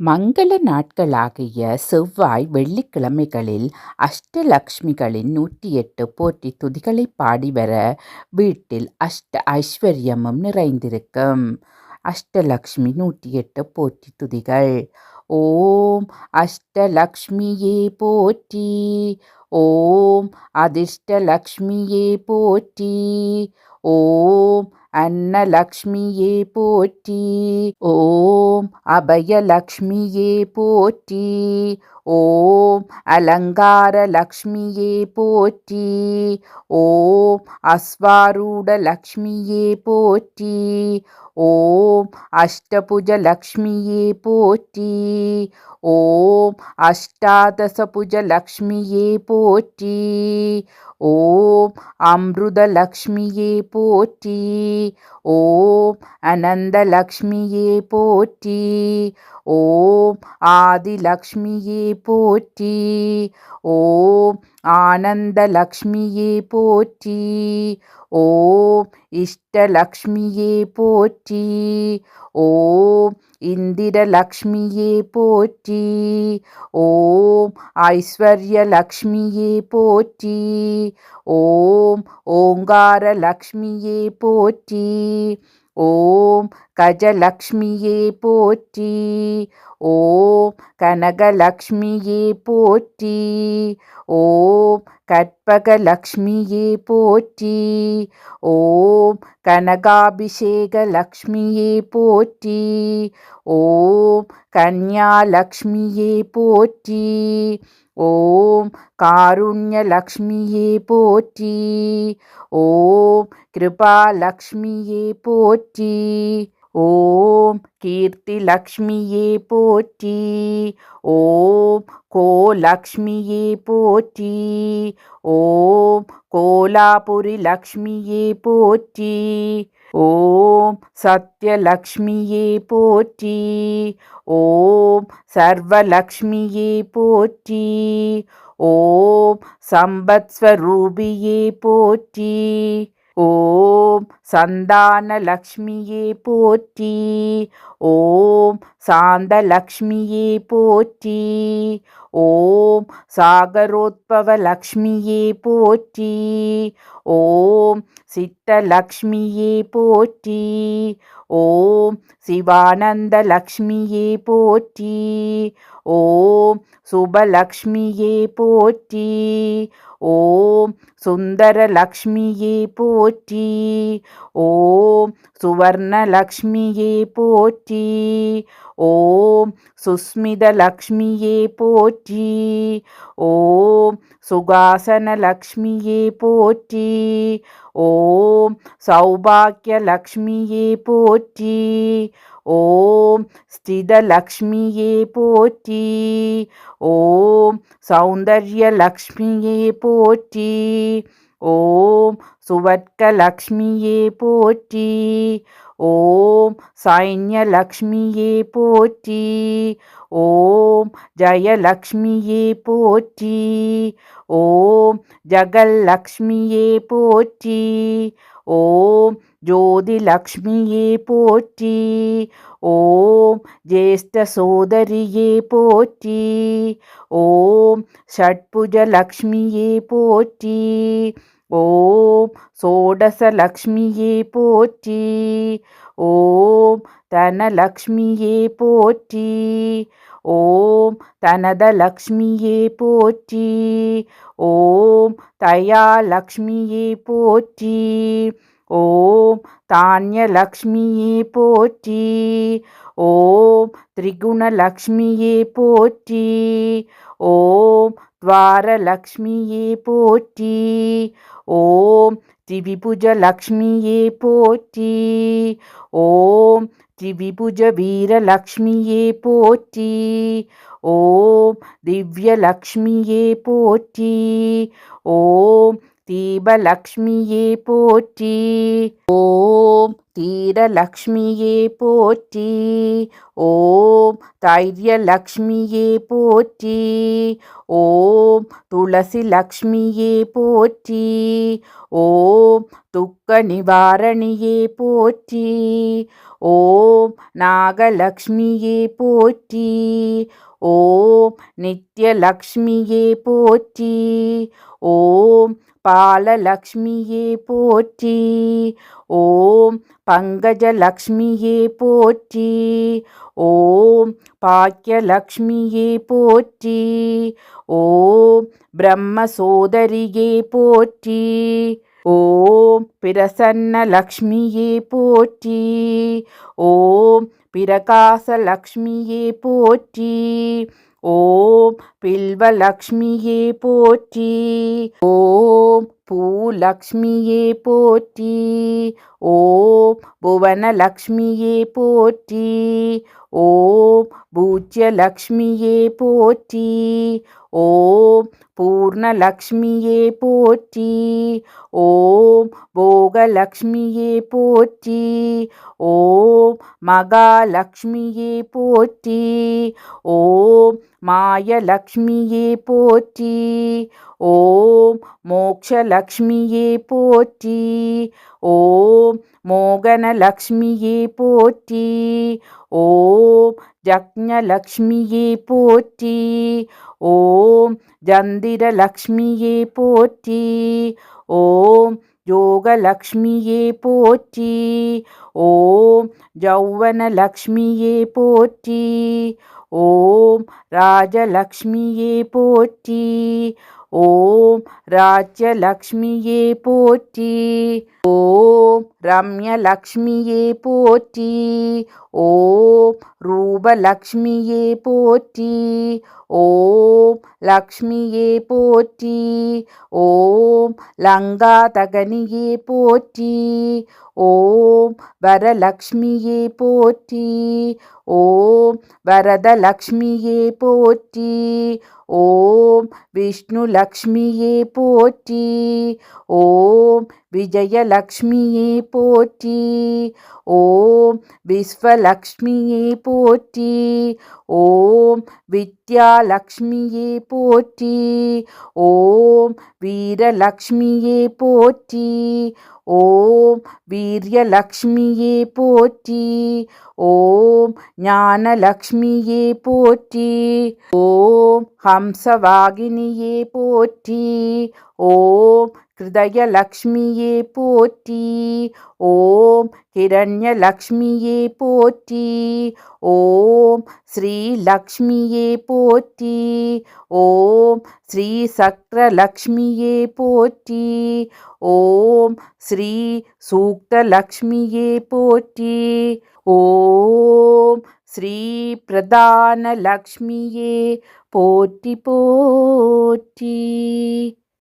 மங்கள நாட்களாகிய செவ்வாய் வெள்ளிக்கிழமைகளில் அஷ்டலக்ஷ்மிகளின் 108 போற்றி துதிகளை பாடிவர வீட்டில் அஷ்ட ஐஸ்வர்யமும் நிறைந்திருக்கும். அஷ்டலக்ஷ்மி 108 போற்றி துதிகள். ஓம் அஷ்டலக்ஷ்மியே போற்றி. ஓம் அதிர்ஷ்டலக்ஷ்மியே போற்றி. ஓம் அன்னலக்ஷ்மியே போற்றி. ஓம் அபயலக்ஷ்மியே போற்றி. ஓம் அலங்கார லக்ஷ்மியே போற்றி. ஓம் அஸ்வாரூட லக்ஷ்மியே போற்றி. ஓம் அஷ்டபுஜ லக்ஷ்மியே போற்றி. ஓம் அஷ்டாதசபுஜ லக்ஷ்மியே போற்றி. ஓம் அம்ருத லக்ஷ்மியே போற்றி. ஓம் அனந்த லக்ஷ்மியே போற்றி. ஓம் ஆதிலக்ஷ்மியே போற்றி. ஓம் ஆனந்த லக்ஷ்மியே போற்றி. ஓம் இஷ்டலக்ஷ்மியே போற்றி. ஓம் இந்திரலக்ஷ்மியே போற்றி. ஓம் ஐஸ்வர்யலக்ஷ்மியே போற்றி. ஓம் ஓங்கார லக்ஷ்மியே போற்றி. ஓம் கஜலக்ஷ்மியே போற்றி. ஓம் கனகலக்ஷ்மியே போற்றி. ஓம் கற்பகலக்ஷ்மியே போற்றி. ஓம் கனகாபிஷேக லக்ஷ்மியே போற்றி. ஓம் கன்யாலக்ஷ்மியே போற்றி. ஓம் காருண்யலக்ஷ்மியே போற்றி. ஓம் கிருபாலக்ஷ்மியே போற்றி. ஓம் கீர்த்திலக்ஷ்மியே போற்றி. ஓம் கோலக்ஷ்மியே போற்றி. ஓம் கோலாபுரி லக்ஷ்மியே போற்றி. ஓம் சத்யலக்ஷ்மியே போற்றி. ஓம் சர்வலக்ஷ்மியே போற்றி. ஓம் சம்பத்ஸ்வரூபியே போற்றி. ஓம் சந்தானலக்ஷ்மியே போற்றி. ஓம் சாந்தலக்ஷ்மியே போற்றி. ஓம் சாகரோத்பவ லக்ஷ்மியே போற்றி. ஓம் சித்தலக்ஷ்மியே போற்றி. ஓம் சிவானந்த லக்ஷ்மியே போற்றி. ஓம் சுபலக்ஷ்மியே போற்றி. ஓம் சுந்தரலக்ஷ்மியே போற்றி. ஓம் சுவர்ணலக்ஷ்மியே போற்றி. ஓம் சுஸ்மிதலக்ஷ்மியே போற்றி. ஓம் சுகாசனலக்ஷ்மியே போற்றி. ஓம் சௌபாக்கியலக்ஷ்மியே போற்றி. ஓம் ஸ்திதலக்ஷ்மியே போற்றி. ஓம் சௌந்தர்யலக்ஷ்மியே போற்றி. ஓம் சுவர்க்கலக்ஷ்மியே போற்றி. ஓம் சைன்யலக்ஷ்மியே போற்றி. ஓம் ஜயலக்ஷ்மியே போற்றி. ஓம் ஜகல்லக்ஷ்மியே போற்றி. ஓம் ஜோதிலக்ஷ்மியே போற்றி. ஓம் ஜேஷ்ட சோதரியே போற்றி. ஓம் ஷட்புஜலக்ஷ்மியே போற்றி. ஓம் சோடசலக்ஷ்மியே போற்றி. ஓம் தனலக்ஷ்மியே போற்றி. ஓம் தனதலக்ஷ்மியே போற்றி. ஓம் தயாலக்ஷ்மியே போற்றி. ஓம் தானியலக்ஷ்மியே போற்றி. ஓம் திரிகுணலக்ஷ்மியே போற்றி. ஓம் துவாரலக்ஷ்மியே போற்றி. ஓம் திவிபுஜலக்ஷ்மியே போற்றி. ஓம் திவிபுஜ வீரலக்ஷ்மியே போற்றி. ஓம் திவ்யலக்ஷ்மியே போற்றி. ஓம் தீபலக்ஷ்மியே போற்றி. ஓம் தீரலக்ஷ்மியே போற்றி. ஓம் தைரியலக்ஷ்மியே போற்றி. ஓம் துளசி லக்ஷ்மியே போற்றி. ஓம் துக்க நிவாரணியே போற்றி. ஓம் நாகலக்ஷ்மியே போற்றி. ஓம் நித்யலக்ஷ்மியே போற்றி. ஓம் பாலலக்ஷ்மியே போற்றி. ஓம் பங்கஜலக்ஷ்மியே போற்றி. ஓம் பாக்கியலக்ஷ்மியே போற்றி. ஓம் பிரம்மசோதரியே போற்றி. ஓம் பிரசன்னலக்ஷ்மியே போற்றி. ஓம் பிரகாசலக்ஷ்மியே போற்றி. ஓம் பில்வலக்ஷ்மியே போற்றி. ஓம் பூலக்ஷ்மியே போற்றி. ஓம் புவனலக்ஷ்மியே போற்றி. ஓம் பூஜ்யலக்ஷ்மியே போற்றி. ஓம் பூர்ணலக்ஷ்மியே போற்றி. ஓம் போகலக்ஷ்மியே போற்றி. ஓம் மகாலக்ஷ்மியே போற்றி. ஓம் மாயலக்ஷ்மியே போற்றி. ஓம் மோக்ஷலக்ஷ்மியே போற்றி. ஓம் மோகனலக்ஷ்மியே போற்றி. ஓம் ஜக்ஞலக்ஷ்மியே போற்றி. ஓம் ஜந்திரலக்ஷ்மியே போற்றி. ஓம் யோகலக்ஷ்மியே போற்றி. ஓம் யௌவனலக்ஷ்மியே போற்றி. ஓம் ராஜலக்ஷ்மியே போற்றி. ஓம் ராஜ்யலக்ஷ்மியே போற்றி. ஓம் ரம்யலக்ஷ்மியே போற்றி. ஓம் ரூபலக்ஷ்மியே போற்றி. ஓம் லக்ஷ்மியே போற்றி. ஓம் லங்காதகனியே போற்றி. ஓம் வரலக்ஷ்மியே போற்றி. ஓம் வரதலக்ஷ்மியே போற்றி. ஓம் விஷ்ணுலக்ஷ்மியே போற்றி. ஓம் விஜயலக்ஷ்மியே போற்றி. ஓம் விஸ்வலக்ஷ்மியே போற்றி. ஓம் வித்யாலக்ஷ்மியே போற்றி. ஓம் வீரலக்ஷ்மியே போற்றி. ஓம் வீரியலக்ஷ்மியே போற்றி. ஓம் ஞானலக்ஷ்மியே போற்றி. ஓம் ஹம்சவாகினியே போற்றி. ஓம் ஹிருதயலக்ஷ்மியே போற்றி. ஓம் ஹிரண்யலக்ஷ்மியே போற்றி. ஓம் ஸ்ரீலக்ஷ்மியே போற்றி. ஓம் ஸ்ரீ சக்கரலக்ஷ்மியே போற்றி. ஓம் ஸ்ரீ சூக்தலக்ஷ்மியே போற்றி. ஓம் ஸ்ரீ பிரதானலக்ஷ்மியே போற்றி போற்றி.